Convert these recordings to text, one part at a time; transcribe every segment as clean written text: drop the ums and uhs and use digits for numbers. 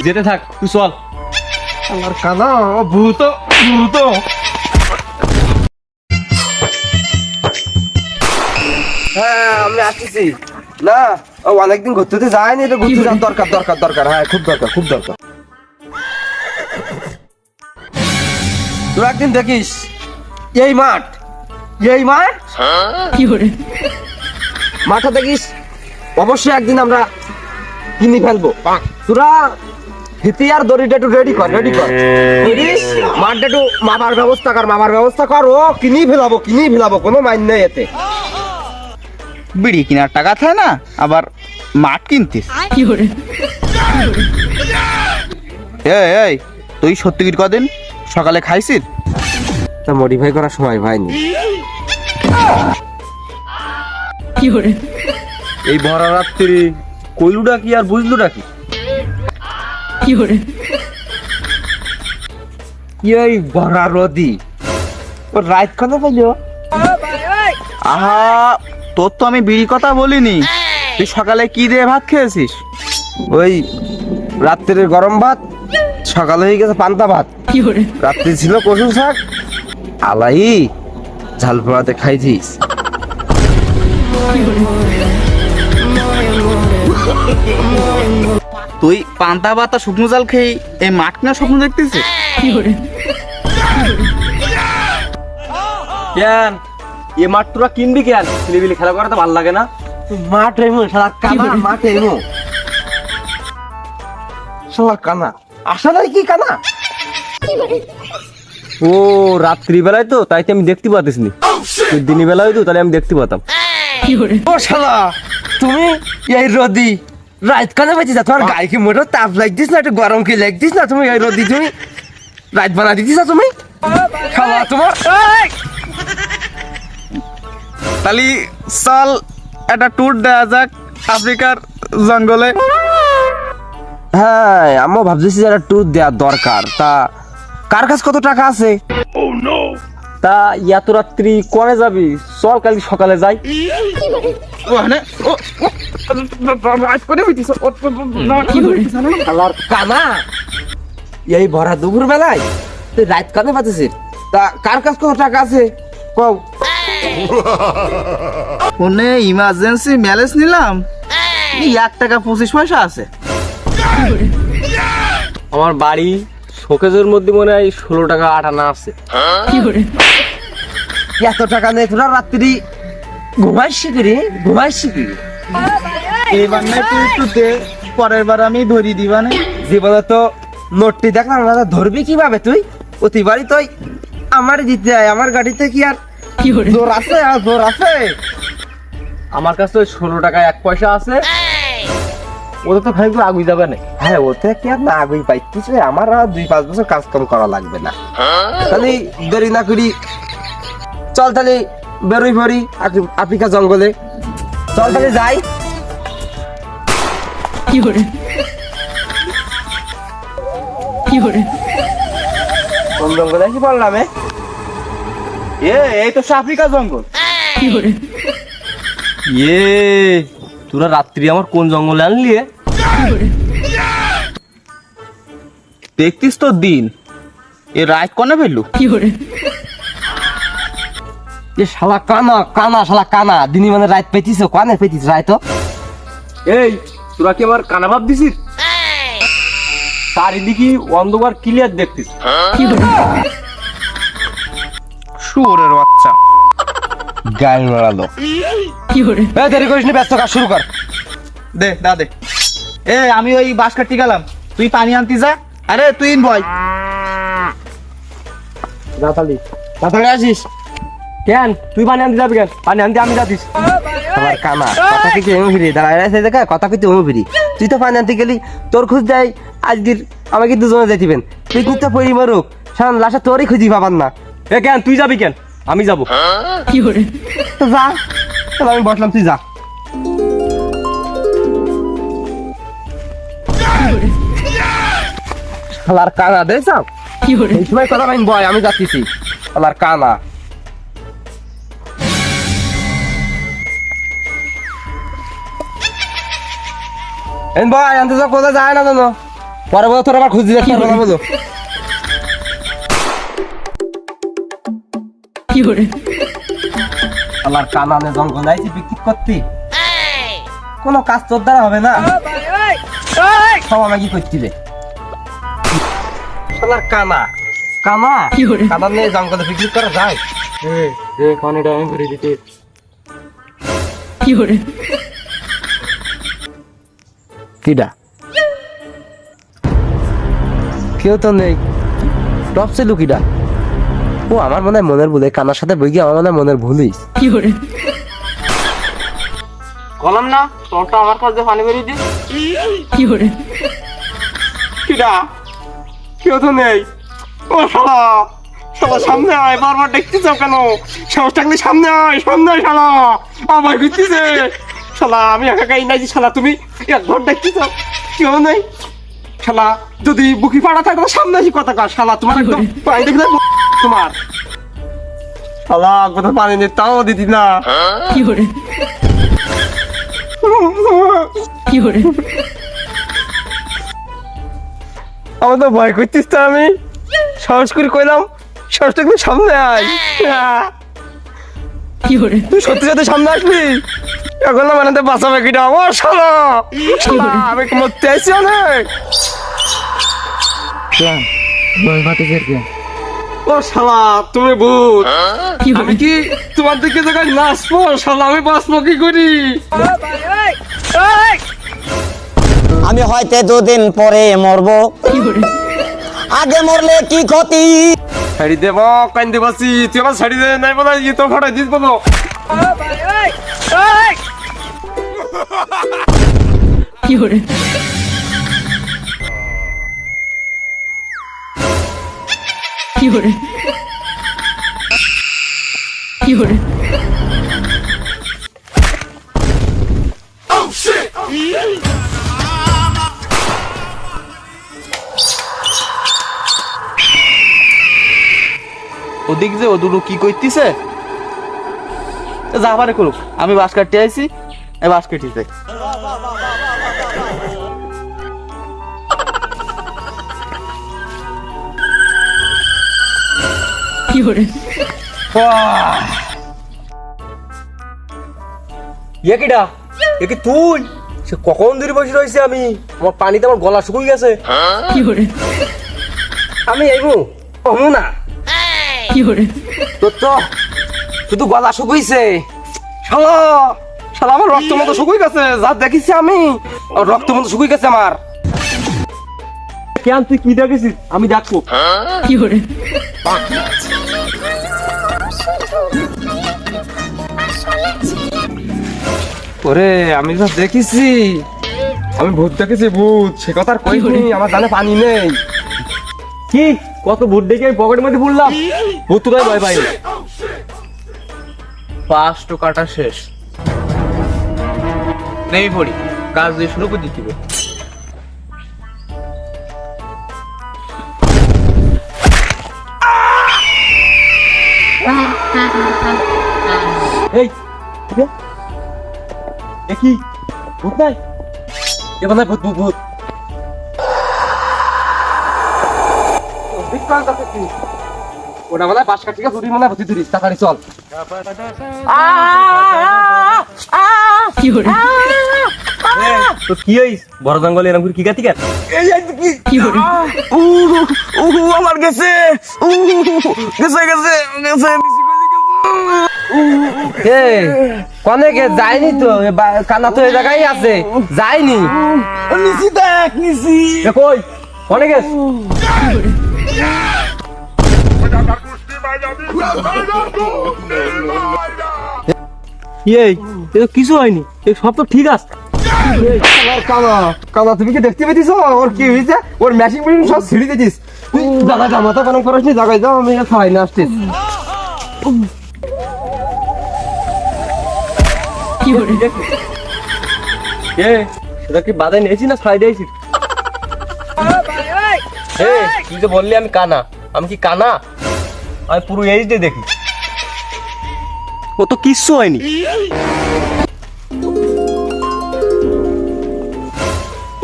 যেতে থাক তুই চল। আমার কানা ভূত ভূত। হ্যাঁ আমি আসতেছি না, অনেকদিন ঘুরতে যায়নি, তো ঘুরতে যাওয়ার দরকার দরকার দরকার। হ্যাঁ খুব দরকার খুব দরকার। তুই একদিন দেখিস এই মাঠ মাঠটা দেখিস, অবশ্যই একদিন আমরা কিনে ফেলবো। তোরা হিতিয়ার দড়িটা একটু রেডি কর বুঝিস, মাঠটা একটু মাপার ব্যবস্থা কর। ও কিনেই ফেলাবো কোনো মাইন নেই এতে। বিড়ি কেনার টাকা থাকে না, আবার মাঠ কিনতিস। এই তুই সত্যি কি কদিন সকালে খাইছিস? তা মডিফাই করার সময় হয়নি। এই ভরা রাত্রি কইলুটা কি আর বুঝলুটা কি? এই ভরা রদি ও রাত খানা পাইলো। আহা, তোর তো আমি বিড়ি কথা বলিনি। তুই সকালে কি দিয়ে ভাত খেয়েছিস? ওই রাত্রের গরম ভাত, সকালে হয়ে গেছে পান্তা ভাত, রাত্রি ছিল কচু শাক, আলাই ঝাল পোড়াতে খাইছিস। তুই পান্তা ভাত আর শুকনো জাল খেয়ে এই মাঠ কেনার স্বপ্ন দেখতেছিস? কেন এ মাঠ তোরা কিনবি কেন? ছেলেবিলি খেলা করাতে ভালো লাগে না? মাঠ এমো শালা কানা, মাঠ এমো শালা কানা। আসলে কি কানা? ও রাত্রি বেলায় তো, তাই তো আমি দেখতে পাতিস নি। তুই দিনের বেলায় হইতো তাহলে আমি দেখতে পাতাম। ও শালা তুমি এই রদি রাত কানে পাইছিস? তোমার গায়ে কি মোটর তাপ লাগতিস না, একটু গরম কি লাগতিস না? তুমি এই রদি তুমি রাত বানা দিতিস না তুমি শালা তোমার। তাহলে চল একটা ট্যুর দেওয়া যাক আফ্রিকার জঙ্গলে। হ্যাঁ আমিও ভাবতেছি যে একটা ট্যুর দেওয়ার দরকার। তা কার কাছে কত টাকা আছে? তা এত রাত্রি কোনে যাবি? চল কাল সকালে যাই। শালার কানা, এই ভরা দুপুর বেলায় তুই রাত কানে পাচ্ছিস? তা কার কাছে কত টাকা আছে কও? ফোনে ইমার্জেন্সি ব্যালেন্স নিলাম, 1 টাকা 25 পয়সা আছে। আমার বাড়ি শোকেজের মধ্যে মনে হয় 16 টাকা 8 আনা আছে। এত টাকা নেই তোরা রাত্রি ঘুমাইছি কি? এবার না তুই একটু দে, পরের বার আমি ধরি দিবা না। জীবনে তো নোটটি দেখলাম না, ধরবি কিভাবে তুই? প্রতিবারই তুই আমার দিতে হয়, আমার গাড়িতে কি আর জোর আছে? আমার কাছে 16 টাকা 1 পয়সা আছে। ওটা তো খাইলে আগুই যাবে না। হ্যাঁ ওতে কি আর না আগুই পাইতিস? আমার আর 2-5 বছর কাজ কাম করা লাগবে না। তাহলে দেরি না করি চল, তাহলে বেরোই পড়ি আফ্রিকা জঙ্গলে। চল তাহলে যাই। কোন জঙ্গলে কি বললাম? এই তো আফ্রিকা জঙ্গল। তোরা রাত্রি আমার কোন জঙ্গলে আনলি? দেখতিস তো দিন, এ রাত কনে ফেললু? এ শালা কানা দিনী মানে রাত পেতিস, কানে পেতিস রাত? এই তোরা কি আমার কানা ভাব দিছিস? চারিদিকে অন্ধকার ক্লিয়ার দেখতিস। শুয়োরের বাচ্চা গাল মারালো। দেরি করিস নি, ব্যস্ত কাজ শুরু কর। দে দে। আমি ওই বাঁশ কাটতে গেলাম, তুই পানি আনতি যা। আরে তুই বয় তাড়াতাড়ি আসিস। কেন তুই পানি আনতে যাবি? কেন পানি আনতে আমি যাতিস? আমার কানা কথা কিছু এমন ফিরি দাঁড়ায় দেখা কথা কিছু এমন ফিরি। তুই তো পানি আনতে গেলি, তোর খুঁজ দেয় আজকের আমাকে দুজনে যাইতিবেন। তুই কিন্তু পরি মারুক সারা লাশা তোরই খুঁজি পাবার না। এ কেন তুই যাবি? কেন আমি যাবো? তো যা, তাহলে আমি বসলাম, তুই যা। শালার কানা দে যাও, এই সময় কথা ভাই বয় আমি যাচ্ছি। শালার কানা এন ভাই আনতে যা কোথায় যায় না জানো পরে বলো তোর আবার খুঁজে দেখতে পারবো না বুঝো আমার কামানে জঙ্গল আইছি বিক্রি করতে কোনো কাজ তোর দ্বারা হবে না সব আমাকে করতে দে শালার কানা কানা কানা নিয়ে জঙ্গলে বিক্রি করা যায় কানেটা আমি ভরে দিতে কিডা কেউ তো নেই টপ ছিল কিডা ও আমার মনে হয় মনের ভুল এই কানার সাথে বই গিয়ে আমার মনে হয় মনের ভুলই কলম না তোরটা আমার কাছে পানি বেরিয়ে দি কিডা কেউ তো নেই ও শালা শালা সামনে আয় বারবার দেখতেছ কেন সাহস থাকলে সামনে আয় শালা আমার ঘুরতেছে শালা আমি একা গাই নাই শালা তুমি এক ঘর দেখতেছ কেউ নেই শালা যদি বুকি পাড়া থাকে তাহলে সামনে আসি কথা কর শালা তোমার একদম পানি দেখলে তোমার শালা কোথাও পানি নেই তাও দিদি না আমার তো ভয় করছিস তো আমি সাহস করে কইলাম সাহস থাকলে সামনে আয় তুই সত্যি সত্যি সামনে আসবি এখন না মানে বাঁচাবে কিনা ও শালা শালা আমি মরতে আইছি অনেক ও শালা তুমি ভূত আমি কি তোমার দিকে জায়গায় নাচবো শালা আমি বাঁচবো কি করি আমি হয়তো দুদিন পরে মরবো আগে মরলে কি ক্ষতি ছাড়ি দেব কান্দে বাসি তুই আমার ছাড়ি দে নাই বলা ই তো ফাটাই দিস বলো ওদিক যে ও দুটো কি করতেছে যা পারে করুক আমি বাস কাটতে আইছি এই বাস কেটেছে ইয়ে কিডা এ কি তুই সে কখন ধরে বসে রয়েছে আমি আমার পানিতে আমার গলা শুকিয়ে গেছে আমি আইবো অমু না তোর তো শুধু গলা শুকুইছে শালা শালা আমার রক্ত মতো শুকুই গেছে যা দেখিছি আমি রক্ত মতো শুকুই গেছে আমার কেন তুই কি দেখেছিস আমি দেখবো ওরে আমি তো দেখেছি আমি ভূত দেখেছি ভূত সে কথা আর কইনি আমার জানে পানি নেই কি কত ভূত দেখে আমি পকেটের মধ্যে পড়লাম ভূত তো ভয় পাই পাঁচটো কাটা শেষ নেই পড়ি কাজ দিয়ে শুরু করে দিতে এই দেখি ভূত নাই এবার নাই ভূত ভূত ভূত ওটা মানে পাশ কাট থেকে ধরি মানে ভূতি ধরিস তাড়াতাড়ি চল তো কি হইস বড় জঙ্গলে এরকম করে কি গাতি কেন আমার গেছে গেছে গেছে গেছে কনে গে যায়নি তো কানা তো এই জায়গায় আছে যায়নি নিচি দেখ নিচি কই কনে গেছ কিছু হয়নি সব তো ঠিক আছে কানা কানা তুমি কি দেখতে পেয়েছিস ওর কি হয়েছে ওর ম্যাচিং মেশিন সব ছিঁড়ে দিয়েছিস তুই দাদা জামাতা পালন করিস নি জায়গায় যাও আমি খাওয়াই না আসছিস সেটা কি বাধায় নিয়েছি না ছাড়াই দিয়েছি তুই যে বললি আমি কানা আমি কি কানা আমি পুরো এইচডি দেখি ও তো কিচ্ছু হয়নি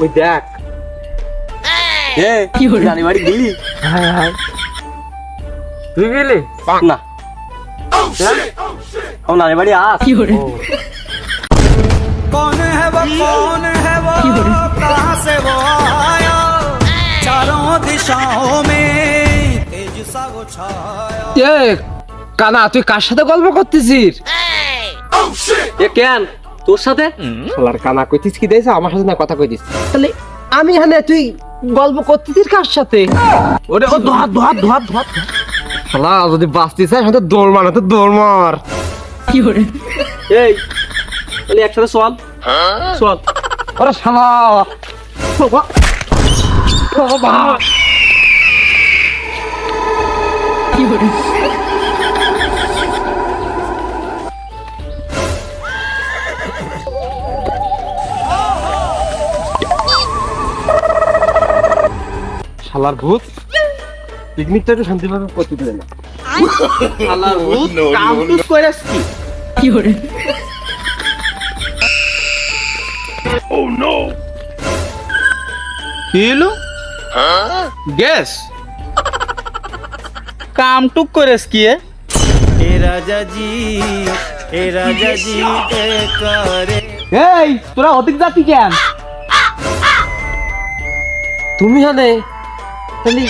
ওই দেখ এ নানি বাড়ি গেলি? হায় হায় তুই গেলি না? আমার নানি বাড়ি আস। कौन है वो कहाँ से वो आया चारों दिशाओं में तेज सा वो छाया এ কানা তুই কার সাথে গল্প করতেছিস? এ কেন তোর সাথে? শালার কানা কইতিস কি দেইছ আমার সাথে না কথা কইতিস তাহলে আমি এখানে তুই গল্প করতেছিস কার সাথে? ওরে ও ধর ধর ধর ধর শালা যদি বাঁচতে চাস হয়তো দৌড় মার তো দৌড় মার এই তাহলে একসাথে চল চল। ওরে শালা বাবা বাবা শালার ভূত পিকনিকটা একটু শান্তিভাবে করতে দিলে না শালার ভূত কাম টুস করে আসছি কি হলো গ্যাস কাম টুক করেস কি এ রাজা জি এ করে এই তোরা অধিক জাতি কেন তুমি জানে তাহলে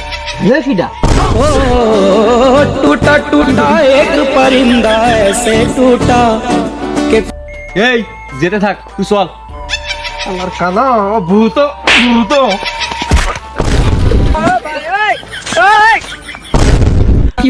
হে কিডা टूटा टूटा एक परिंदा ऐसे टूटा এই যেতে থাক তুই চল। আমার কানা ভূত ভূত কি